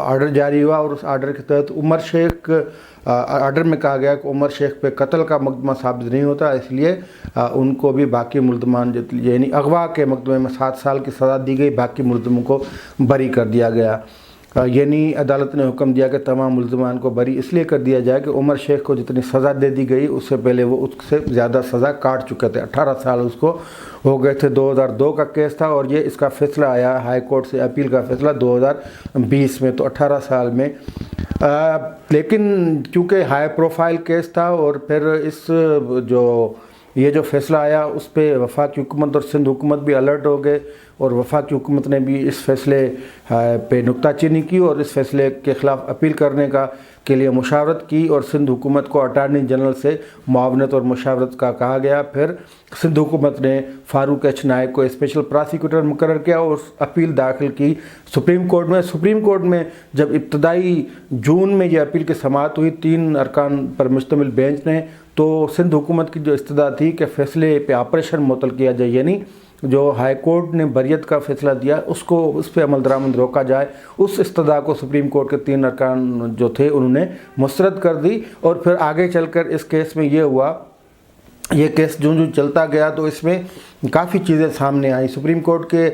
Order جاری ہوا اور اس آرڈر کے تحت عمر شیخ آرڈر میں کہا گیا کہ عمر شیخ پہ قتل کا مقدمہ ثابت نہیں ہوتا، اس لیے ان کو بھی باقی ملزمان یعنی اغوا کے مقدمے میں 7 سال کی سزا دی گئی، باقی ملزموں کو بری کر دیا گیا۔ یعنی عدالت نے حکم دیا کہ تمام ملزمان کو بری اس لیے کر دیا جائے کہ عمر شیخ کو جتنی سزا دے دی گئی اس سے پہلے وہ اس سے زیادہ سزا کاٹ چکے تھے، 18 سال اس کو ہو گئے تھے۔ 2002 کا کیس تھا اور یہ اس کا فیصلہ آیا ہائی کورٹ سے، اپیل کا فیصلہ 2020 میں، تو 18 سال میں۔ لیکن چونکہ ہائی پروفائل کیس تھا اور پھر یہ جو فیصلہ آیا اس پہ وفاقی حکومت اور سندھ حکومت بھی الرٹ ہو گئے، اور وفاقی حکومت نے بھی اس فیصلے پہ نکتہ چینی کی اور اس فیصلے کے خلاف اپیل کرنے کے لیے مشاورت کی، اور سندھ حکومت کو اٹارنی جنرل سے معاونت اور مشاورت کا کہا گیا۔ پھر سندھ حکومت نے فاروق ایچ نائک کو اسپیشل پراسیکیوٹر مقرر کیا اور اپیل داخل کی سپریم کورٹ میں۔ سپریم کورٹ میں جب ابتدائی جون میں یہ اپیل کی سماعت ہوئی 3 ارکان پر مشتمل بینچ نے، تو سندھ حکومت کی جو استدعا تھی کہ فیصلے پہ آپریشن معطل کیا جائے، یعنی جو ہائی کورٹ نے بریت کا فیصلہ دیا اس پہ عمل درآمد روکا جائے، اس استدعا کو سپریم کورٹ کے 3 ارکان جو تھے انہوں نے مسترد کر دی۔ اور پھر آگے چل کر اس کیس میں یہ ہوا، یہ کیس جو چلتا گیا تو اس میں کافی چیزیں سامنے آئیں۔ سپریم کورٹ کے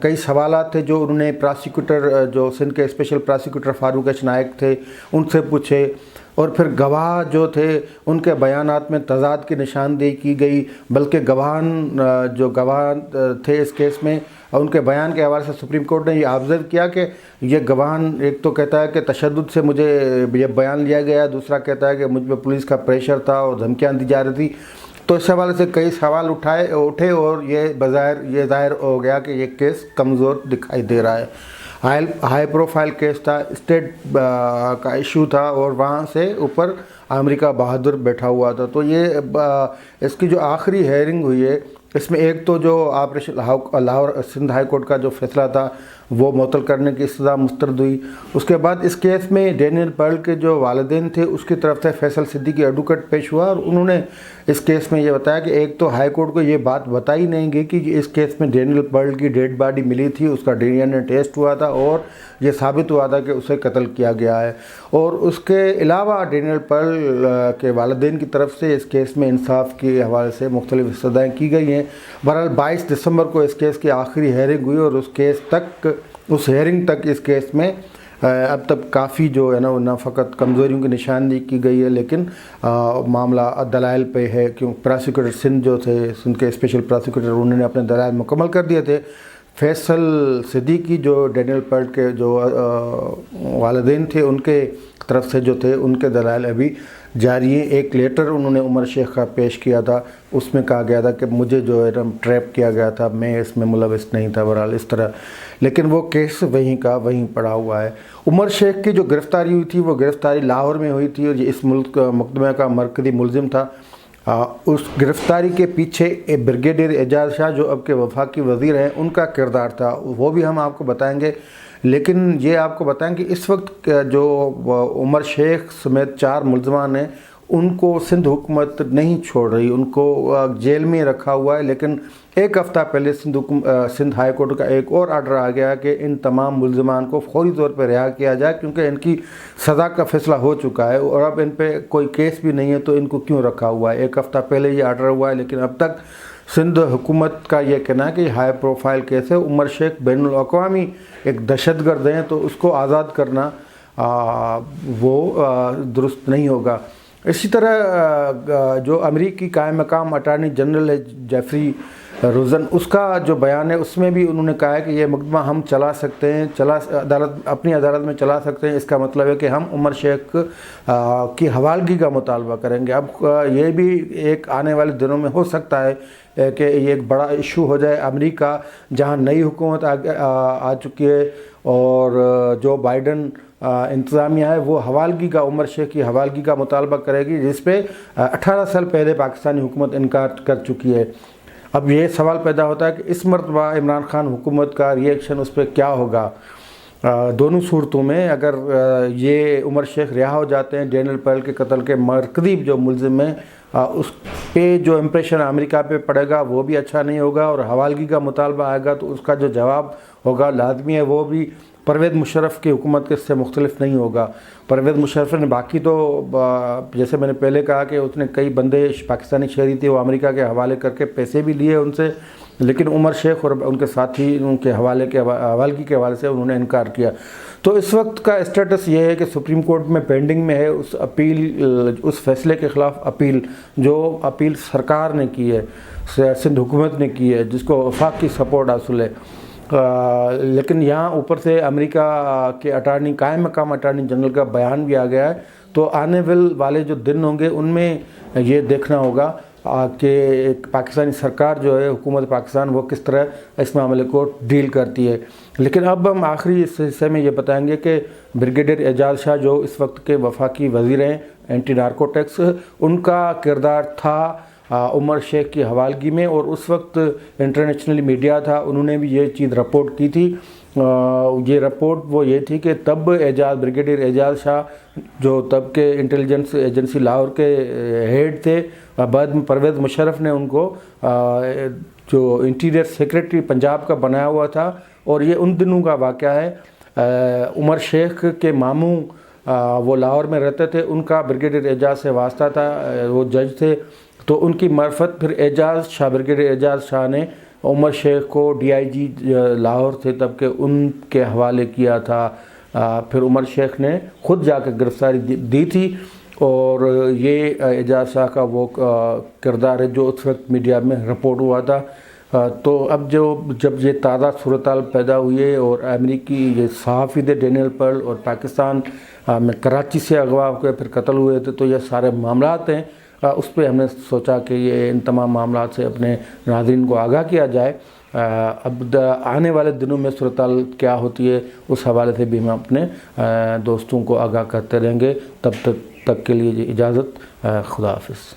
کئی سوالات تھے جو انہوں نے پراسیکیوٹر جو سندھ کے اسپیشل پراسیکیوٹر فاروق ایچ نائک تھے ان سے پوچھے، اور پھر گواہ جو تھے ان کے بیانات میں تضاد کی نشاندہی کی گئی، بلکہ جو گواہ تھے اس کیس میں ان کے بیان کے حوالے سے سپریم کورٹ نے یہ آبزرو کیا کہ یہ گواہان ایک تو کہتا ہے کہ تشدد سے مجھے یہ بیان لیا گیا، دوسرا کہتا ہے کہ مجھ پہ پولیس کا پریشر تھا اور دھمکیاں دی جا رہی تھی۔ تو اس حوالے سے کئی سوال اٹھے اور یہ ظاہر ہو گیا کہ یہ کیس کمزور دکھائی دے رہا ہے۔ ہائی پروفائل کیس تھا، اسٹیٹ کا ایشو تھا، اور وہاں سے اوپر امریکہ بہادر بیٹھا ہوا تھا۔ تو یہ اس کی جو آخری ہیئرنگ ہوئی ہے اس میں ایک تو جو operation Lahore Sindh high court کا جو فیصلہ تھا وہ معطل کرنے کی استدعا مسترد ہوئی۔ اس کے بعد اس کیس میں ڈینیل پرل کے جو والدین تھے اس کی طرف سے فیصل صدیقی ایڈوکیٹ پیش ہوا، اور انہوں نے اس کیس میں یہ بتایا کہ ایک تو ہائی کورٹ کو یہ بات بتائی نہیں گئی کہ اس کیس میں ڈینیل پرل کی ڈیڈ باڈی ملی تھی، اس کا ڈی این اے ٹیسٹ ہوا تھا اور یہ ثابت ہوا تھا کہ اسے قتل کیا گیا ہے۔ اور اس کے علاوہ ڈینیل پرل کے والدین کی طرف سے اس کیس میں انصاف کے حوالے سے مختلف استدعائیں کی گئی ہیں۔ بہرحال 22 دسمبر کو اس کیس کی آخری ہیئرنگ ہوئی، اور اس ہیئرنگ تک اس کیس میں اب تک کافی جو ہے نہ فقط کمزوریوں کی نشاندہی کی گئی ہے، لیکن معاملہ دلائل پہ ہے، کیونکہ پراسیکیوٹر سندھ جو تھے، سندھ کے اسپیشل پراسیکیوٹر، انہوں نے اپنے دلائل مکمل کر دیے تھے۔ فیصل صدیقی جو ڈینیل پرل کے جو والدین تھے ان کے طرف سے جو تھے ان کے دلائل ابھی جاری ہیں۔ ایک لیٹر انہوں نے عمر شیخ کا پیش کیا تھا، اس میں کہا گیا تھا کہ مجھے جو ہے ٹریپ کیا گیا تھا، میں اس میں ملوث نہیں تھا، بہرحال اس طرح، لیکن وہ کیس وہیں کا وہیں پڑا ہوا ہے۔ عمر شیخ کی جو گرفتاری ہوئی تھی وہ گرفتاری لاہور میں ہوئی تھی، اور یہ اس ملک مقدمے کا مرکزی ملزم تھا۔ اس گرفتاری کے پیچھے بریگیڈیئر اعجاز شاہ جو اب کے وفاقی وزیر ہیں ان کا کردار تھا، وہ بھی ہم آپ کو بتائیں گے۔ لیکن یہ آپ کو بتائیں کہ اس وقت جو عمر شیخ سمیت 4 ملزمان ہیں ان کو سندھ حکومت نہیں چھوڑ رہی، ان کو جیل میں رکھا ہوا ہے، لیکن ایک ہفتہ پہلے سندھ ہائی کورٹ کا ایک اور آرڈر آ گیا کہ ان تمام ملزمان کو فوری طور پہ رہا کیا جائے، کیونکہ ان کی سزا کا فیصلہ ہو چکا ہے اور اب ان پہ کوئی کیس بھی نہیں ہے، تو ان کو کیوں رکھا ہوا ہے۔ ایک ہفتہ پہلے یہ آرڈر ہوا ہے، لیکن اب تک سندھ حکومت کا یہ کہنا ہے کہ یہ ہائی پروفائل کیس ہے، عمر شیخ بین الاقوامی ایک دہشت گرد ہیں، تو اس کو آزاد کرنا وہ درست نہیں ہوگا۔ اسی طرح جو امریکی قائم مقام اٹارنی جنرل ہے جیفری روزن، اس کا جو بیان ہے اس میں بھی انہوں نے کہا ہے کہ یہ مقدمہ ہم چلا سکتے ہیں، اپنی عدالت میں چلا سکتے ہیں، اس کا مطلب ہے کہ ہم عمر شیخ کی حوالگی کا مطالبہ کریں گے۔ اب یہ بھی ایک آنے والے دنوں میں ہو سکتا ہے کہ یہ ایک بڑا ایشو ہو جائے۔ امریکہ جہاں نئی حکومت آ چکی ہے اور جو بائیڈن انتظامیہ ہے وہ حوالگی کا، عمر شیخ کی حوالگی کا مطالبہ کرے گی، جس پہ 18 سال پہلے پاکستانی حکومت انکار کر چکی ہے۔ اب یہ سوال پیدا ہوتا ہے کہ اس مرتبہ عمران خان حکومت کا ری ایکشن اس پہ کیا ہوگا۔ دونوں صورتوں میں اگر یہ عمر شیخ رہا ہو جاتے ہیں، ڈینیل پرل کے قتل کے مرکزی جو ملزم ہیں، اس پہ جو امپریشن امریکہ پہ پڑے گا وہ بھی اچھا نہیں ہوگا، اور حوالگی کا مطالبہ آئے گا تو اس کا جو جواب ہوگا لازمی ہے وہ بھی پرویز مشرف کی حکومت کے سے مختلف نہیں ہوگا۔ پرویز مشرف نے باقی تو جیسے میں نے پہلے کہا کہ اس نے کئی بندے پاکستانی شہری تھے وہ امریکہ کے حوالے کر کے پیسے بھی لیے ان سے، لیکن عمر شیخ اور ان کے ساتھی ان کے حوالگی کے حوالے سے انہوں نے انکار کیا۔ تو اس وقت کا اسٹیٹس یہ ہے کہ سپریم کورٹ میں پینڈنگ میں ہے اس اس فیصلے کے خلاف اپیل، جو اپیل سرکار نے کی ہے، سندھ حکومت نے کی ہے، جس کو وفاق کی سپورٹ حاصل ہے۔ لیکن یہاں اوپر سے امریکہ کے قائم مقام اٹارنی جنرل کا بیان بھی آ گیا ہے، تو آنے والے جو دن ہوں گے ان میں یہ دیکھنا ہوگا کہ پاکستانی سرکار جو ہے، حکومت پاکستان، وہ کس طرح اس معاملے کو ڈیل کرتی ہے۔ لیکن اب ہم آخری اس حصے میں یہ بتائیں گے کہ بریگیڈیئر اعجاز شاہ جو اس وقت کے وفاقی وزیر ہیں اینٹی نارکوٹکس، ان کا کردار تھا عمر شیخ کی حوالگی میں، اور اس وقت انٹرنیشنل میڈیا تھا، انہوں نے بھی یہ چیز رپورٹ کی تھی۔ یہ رپورٹ وہ یہ تھی کہ تب بریگیڈیئر اعجاز شاہ جو تب کے انٹیلیجنس ایجنسی لاہور کے ہیڈ تھے، بعد میں پرویز مشرف نے ان کو جو انٹیریئر سیکریٹری پنجاب کا بنایا ہوا تھا، اور یہ ان دنوں کا واقعہ ہے۔ عمر شیخ کے ماموں وہ لاہور میں رہتے تھے، ان کا بریگیڈیئر اعجاز سے واسطہ تھا، وہ جج تھے، تو ان کی معرفت پھر بریگیڈیئر اعجاز شاہ نے عمر شیخ کو DIG لاہور تھے تب کہ ان کے حوالے کیا تھا۔ پھر عمر شیخ نے خود جا کے گرفتاری دی تھی، اور یہ اعجاز شاہ کا وہ کردار ہے جو اس وقت میڈیا میں رپورٹ ہوا تھا۔ تو اب جب یہ تازہ صورتحال پیدا ہوئی ہے اور امریکی یہ صحافی تھے ڈینیل پرل، اور پاکستان میں کراچی سے اغوا ہوئے پھر قتل ہوئے تھے، تو یہ سارے معاملات ہیں، اس پہ ہم نے سوچا کہ یہ ان تمام معاملات سے اپنے ناظرین کو آگاہ کیا جائے۔ اب آنے والے دنوں میں صورتحال کیا ہوتی ہے اس حوالے سے بھی ہم اپنے دوستوں کو آگاہ کرتے رہیں گے۔ تب تک کے لیے اجازت، خدا حافظ۔